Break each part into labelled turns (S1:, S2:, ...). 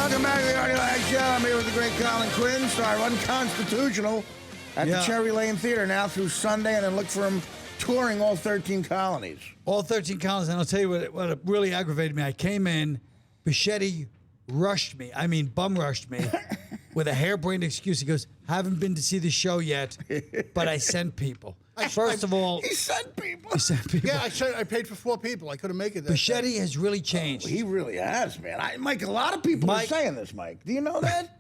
S1: Welcome back to the Artie Lange Show. I'm here with the great Collin Quinn, star of Unconstitutional at the Cherry Lane Theater now through Sunday, and then look for him touring all 13 colonies.
S2: All 13 colonies, and I'll tell you what really aggravated me. I came in, Bichetti rushed me, bum rushed me, with a harebrained excuse. He goes, haven't been to see the show yet, but I sent people. First of all,
S1: he sent people.
S3: Yeah, I paid for 4 people. I couldn't make it.
S2: Bichetti has really changed.
S1: He really has, man. Mike, a lot of people are saying this, Mike. Do you know that?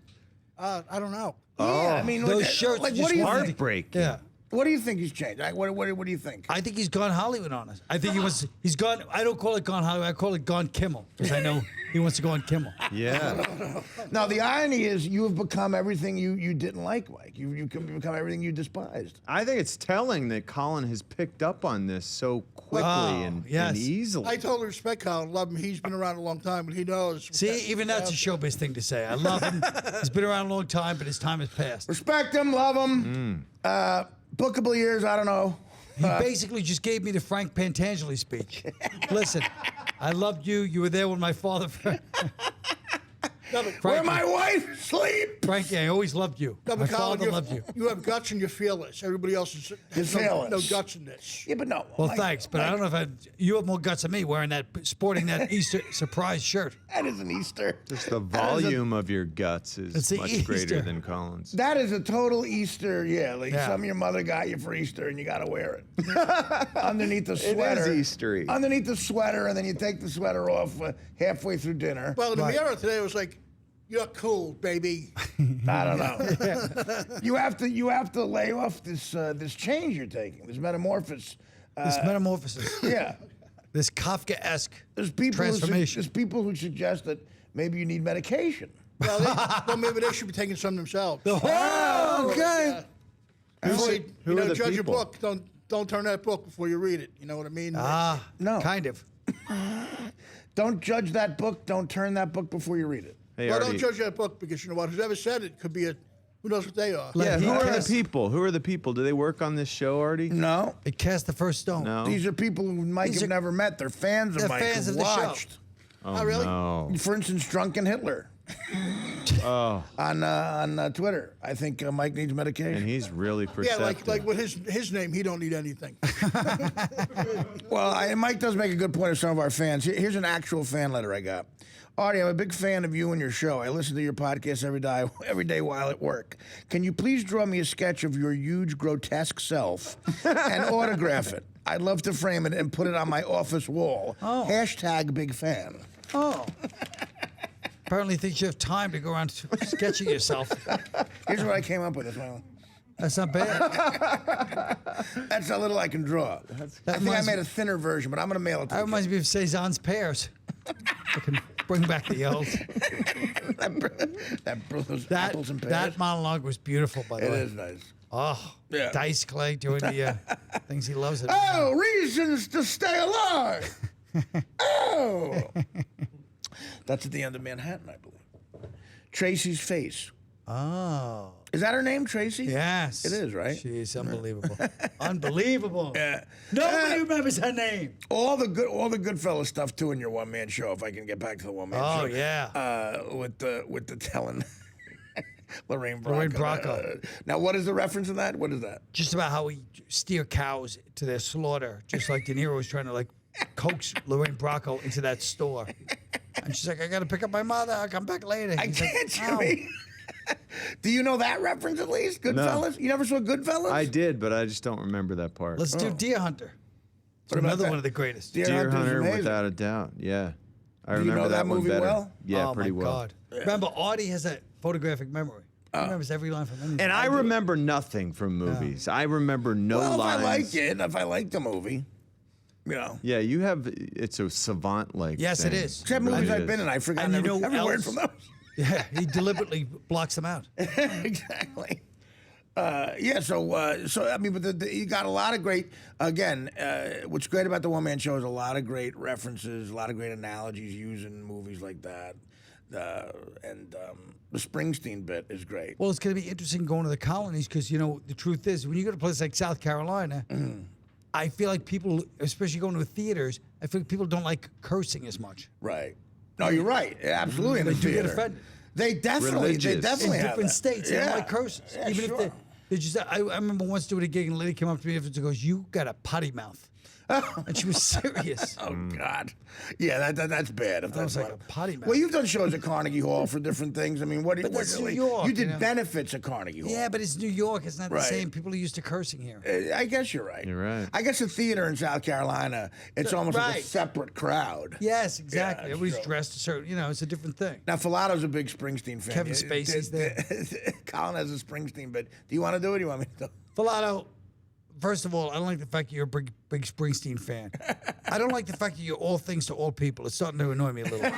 S3: I don't know.
S1: Yeah, I mean,
S2: those shirts
S1: like,
S2: just
S1: what do you think?
S4: Heartbreaking.
S2: Yeah.
S1: What do you think he's changed? What do you think?
S2: I think he's gone Hollywood on us. I think he's gone, I don't call it gone Hollywood, I call it gone Kimmel, because I know he wants to go on Kimmel.
S4: Yeah.
S1: Now, the irony is you have become everything you didn't like, Mike. You've become everything you despised.
S4: I think it's telling that Collin has picked up on this so quickly and easily.
S3: I totally respect Collin. Love him. He's been around a long time, and he knows.
S2: See, even that's a showbiz thing to say. I love him. He's been around a long time, but his time has passed.
S1: Respect him, love him. Bookable years, I don't know.
S2: He basically just gave me the Frank Pantangeli speech. Listen, I loved you. You were there when my father...
S1: Where my wife sleep.
S2: Frankie, I always loved you.
S3: No,
S2: My
S3: Collin,
S2: father loved you.
S3: You have guts and you're fearless. Everybody else has no guts in this.
S1: Yeah, but no.
S2: Well,
S1: Mike,
S2: thanks, but I don't know if you have more guts than me wearing sporting that Easter surprise shirt.
S1: That is an Easter.
S4: Just the volume of your guts
S2: It's
S4: is
S2: the
S4: much
S2: Easter.
S4: greater than Collin's.
S1: That is a total Easter, Like some of your mother got you for Easter, and you got to wear it underneath the sweater.
S4: It is Eastery.
S1: Underneath the sweater, and then you take the sweater off halfway through dinner.
S3: Well, in the mirror today, it was like, you're cool, baby.
S1: I don't know. You have to lay off this change you're taking, this metamorphosis.
S2: This metamorphosis.
S1: Yeah.
S2: This Kafka-esque
S1: There's people
S2: transformation.
S1: There's people who suggest that maybe you need medication.
S3: Well, maybe they should be taking some themselves.
S1: Oh, okay.
S4: Who are the
S3: judge
S4: people?
S3: a book. Don't turn that book before you read it. You know what I mean?
S1: No.
S2: Kind of.
S1: Don't judge that book. Don't turn that book before you read it.
S4: Hey,
S3: Well,
S4: Artie.
S3: don't judge that book because you know what? Whoever said it could be who knows what they are.
S4: Yeah, who are the
S2: cast-
S4: people? Who are the people? Do they work on this show, Artie?
S1: No.
S2: It cast the first stone.
S4: No.
S1: These are people who Mike
S2: These
S1: have
S2: are-
S1: never met. They're fans of
S2: They're
S1: Mike.
S2: fans
S1: who've
S2: of the show.
S1: watched.
S4: Oh,
S3: really?
S4: no.
S1: For instance, Drunken Hitler
S4: Oh,
S1: on Twitter. I think Mike needs medication.
S4: and he's really
S3: Yeah,
S4: perceptive.
S3: like with his name, he don't need anything.
S1: Well, Mike does make a good point of some of our fans. Here's an actual fan letter I got. Artie, I'm a big fan of you and your show. I listen to your podcast every day while at work. Can you please draw me a sketch of your huge, grotesque self and autograph it? I'd love to frame it and put it on my office wall.
S2: Oh.
S1: Hashtag big fan.
S2: Oh. Apparently thinks you have time to go around sketching yourself.
S1: Here's what I came up with.
S2: That's not bad.
S1: That's how little I can draw. I think I made a thinner version, but I'm going to mail it to
S2: That
S1: you.
S2: reminds me of Cezanne's pears. I can bring back the old.
S1: Those apples and pears.
S2: That monologue was beautiful, by the
S1: It
S2: way.
S1: is nice.
S2: Oh,
S1: Yeah.
S2: Dice Clay doing the things he loves.
S1: Oh, reasons to stay alive. Oh. That's at the end of Manhattan, I believe. Tracy's face.
S2: Oh.
S1: Is that her name, Tracy?
S2: Yes.
S1: It is, right?
S2: She's unbelievable. Unbelievable.
S1: Yeah.
S2: Nobody remembers her name.
S1: All the Goodfellas stuff too in your one-man show. If I can get back to the one-man show.
S2: Oh, yeah.
S1: With the telling Lorraine Bracco.
S2: Lorraine Bracco.
S1: Now, what is the reference in that? What is that?
S2: Just about how we steer cows to their slaughter, just like De Niro was trying to like coax Lorraine Bracco into that store. And she's like, I got to pick up my mother. I'll come back later.
S1: I
S2: He's like,
S1: can't,
S2: "Oh."
S1: Jimmy. Do you know that reference at least? Goodfellas? You never saw Goodfellas?
S4: I did, but I just don't remember that part.
S2: Let's do Deer Hunter. It's
S1: What about
S2: another
S1: that?
S2: one of the greatest.
S1: Deer
S4: Deer
S1: Hunter's
S4: Hunter,
S1: amazing.
S4: without a doubt. Yeah. I
S1: Do you
S4: remember
S1: know that
S4: one
S1: movie
S4: better.
S1: well?
S4: Yeah,
S2: Oh,
S4: pretty
S2: my
S4: well.
S2: God. Remember, Artie has a photographic memory. He remembers every line from anything.
S4: And I
S2: do.
S4: remember nothing from movies. I remember no
S1: Well,
S4: lines.
S1: if I like it, if I like the movie, you know.
S4: Yeah, you have. It's a savant-like.
S2: Yes, it
S4: thing.
S2: is.
S1: Except movies
S4: really
S1: I've
S4: is.
S1: been in, I've forgotten
S2: And you
S1: every,
S2: know
S1: every word
S2: else-
S1: from those.
S2: Yeah, he deliberately blocks them out.
S1: Exactly. Yeah, so I mean, but you got a lot of great. Again, what's great about the one man show is a lot of great references, a lot of great analogies used in movies like that, and the Springsteen bit is great.
S2: Well, it's going to be interesting going to the colonies because, you know, the truth is, when you go to a place like South Carolina, I feel like people, especially going to theaters, I feel like people don't like cursing as much.
S1: Right. No, you're right. Absolutely, in
S2: They
S1: the
S2: do get
S1: theater.
S2: offended.
S1: They definitely
S4: Religious.
S2: In
S1: have
S2: different
S1: that.
S2: states, they don't like curses.
S1: Yeah,
S2: Even
S1: sure.
S2: if they just, I remember once doing a gig and a lady came up to me afterwards and goes, "You got a potty mouth," and she was serious.
S1: Oh God, yeah, that's bad. If
S2: That was
S1: that's
S2: like
S1: what-
S2: a potty mouth.
S1: Well, you've done shows at Carnegie Hall for different things. I mean, what?
S2: But
S1: what
S2: that's New
S1: like,
S2: York,
S1: You did
S2: you know?
S1: benefits at Carnegie Hall.
S2: Yeah, but it's New York. It's not the
S1: Right.
S2: same. People are used to cursing here.
S1: I guess you're right.
S4: You're right.
S1: I guess the theater in South Carolina, it's almost like a
S2: Right.
S1: separate crowd.
S2: Yes, exactly.
S1: that's
S2: Everybody's
S1: true.
S2: dressed a certain, it's a different thing.
S1: Now, Filato's a big Springsteen fan.
S2: Kevin Spacey's there.
S1: Colin has a Springsteen, but do you want to do it? Or do you want me to?
S2: Filato, first of all, I don't like the fact that you're a big Springsteen fan. I don't like the fact that you're all things to all people. It's starting to annoy me a little.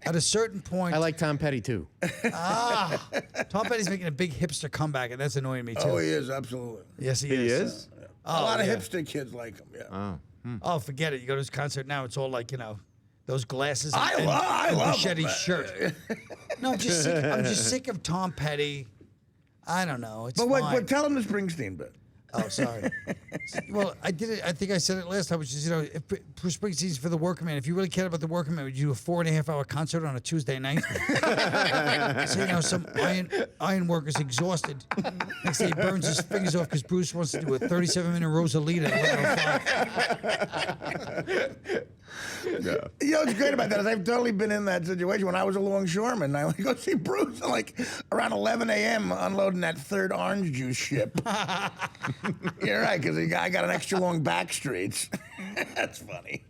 S2: At a certain point,
S5: I like Tom Petty too.
S2: Tom Petty's making a big hipster comeback, and that's annoying me too.
S1: Oh, he is absolutely.
S2: Yes, he
S4: He
S2: is.
S4: is?
S1: A lot of
S2: yeah.
S1: hipster kids like him. Yeah.
S2: Oh, forget it. You go to his concert now, it's all like, those glasses and,
S1: I
S2: and
S1: love
S2: Bichetti's
S1: him.
S2: shirt. No, I'm just sick of Tom Petty. I don't know. It's
S1: But
S2: fine.
S1: what? Tell him the Springsteen bit.
S2: Oh, sorry. Well, I did it. I think I said it last time, which is, if for Springsteen's for the working man. If you really cared about the working man, would you do a 4.5-hour concert on a Tuesday night? So, some iron worker's exhausted. Next day he burns his fingers off because Bruce wants to do a 37-minute Rosalita at 11:05.
S1: You know what's great about that is I've totally been in that situation when I was a longshoreman. I would go see Bruce like around 11 a.m. unloading that third orange juice ship. You're right, because I got an extra long back streets. That's funny.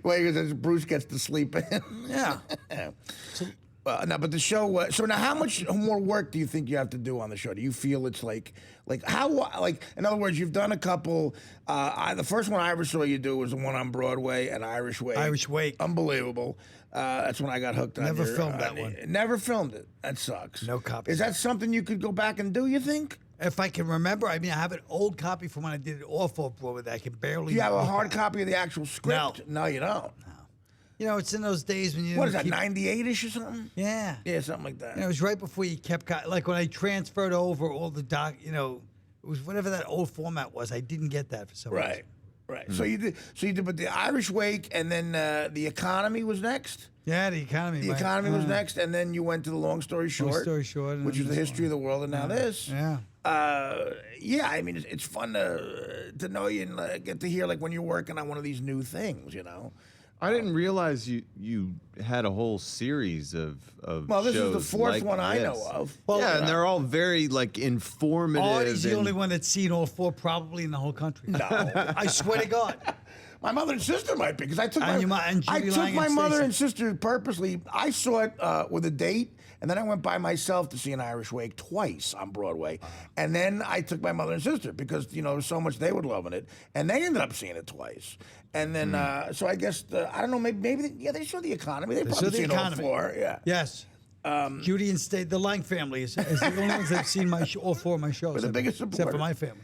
S1: Well, because Bruce gets to sleep in.
S2: Yeah.
S1: No, but the show. So now, how much more work do you think you have to do on the show? Do you feel it's like how in other words, you've done a couple. The first one I ever saw you do was the one on Broadway at Irish Wake.
S2: Irish Wake.
S1: Unbelievable. That's when I got hooked on
S2: Never
S1: your,
S2: filmed that one.
S1: Never filmed it. That sucks.
S2: No copy.
S1: Is that something you could go back and do? You think?
S2: If I can remember, I mean, I have an old copy from when I did it off Broadway that I can barely.
S1: Do you have a
S2: look
S1: hard
S2: at.
S1: copy of the actual script?
S2: No.
S1: No, you don't.
S2: It's in those days when you.
S1: What is that?
S2: keep-
S1: 98ish or something?
S2: Yeah.
S1: Yeah, something like that.
S2: It was right before you kept like when I transferred over all the it was whatever that old format was. I didn't get that for some reason.
S1: Right. Right. So you did, but the Irish Wake, and then the Economy was next.
S2: Yeah, the economy.
S1: The
S2: right.
S1: Economy was next, and then you went to the Long Story Short.
S2: Story Short, and
S1: which
S2: then
S1: is the
S2: this
S1: history of the world, and now this.
S2: Yeah.
S1: Yeah. I mean, it's fun to know you and get to hear like when you're working on one of these new things.
S4: I didn't realize you had a whole series of
S1: Well, this is the
S4: shows
S1: fourth
S4: like
S1: one I
S4: this.
S1: know of.
S2: Well,
S4: yeah, and they're all very like informative.
S2: Artie's the
S4: and-
S2: only one that's seen all four probably in the whole country.
S1: No.
S2: I swear to God.
S1: My mother and sister might be because I took
S2: And
S1: my
S2: and
S1: I
S2: Judy
S1: took
S2: Lange
S1: my
S2: and
S1: mother
S2: Stacey.
S1: and sister purposely. I saw it with a date, and then I went by myself to see an Irish Wake twice on Broadway, and then I took my mother and sister because there was so much they would love in it, and they ended up seeing it twice. And then so I guess I don't know maybe they saw the Economy. They
S2: saw
S1: probably
S2: The
S1: seen all
S2: Economy.
S1: four. Yeah.
S2: Yes. Judy and the Lange family is the only ones that have seen all four of my shows.
S1: We're the biggest
S2: except
S1: supporters.
S2: for my family.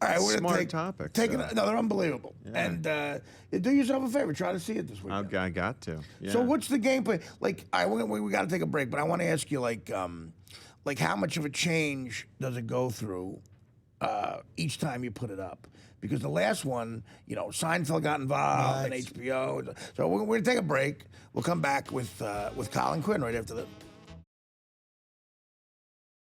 S1: All right, we're
S4: Smart
S1: gonna
S4: topics,
S1: Take
S4: though.
S1: no, they're unbelievable. And do yourself a favor, try to see it this weekend.
S4: I got to. Yeah.
S1: So what's the game plan? Like, we got to take a break, but I want to ask you, like how much of a change does it go through each time you put it up? Because the last one, Seinfeld got involved and
S2: Right.
S1: HBO. So we're going to take a break. We'll come back with Collin Quinn right after the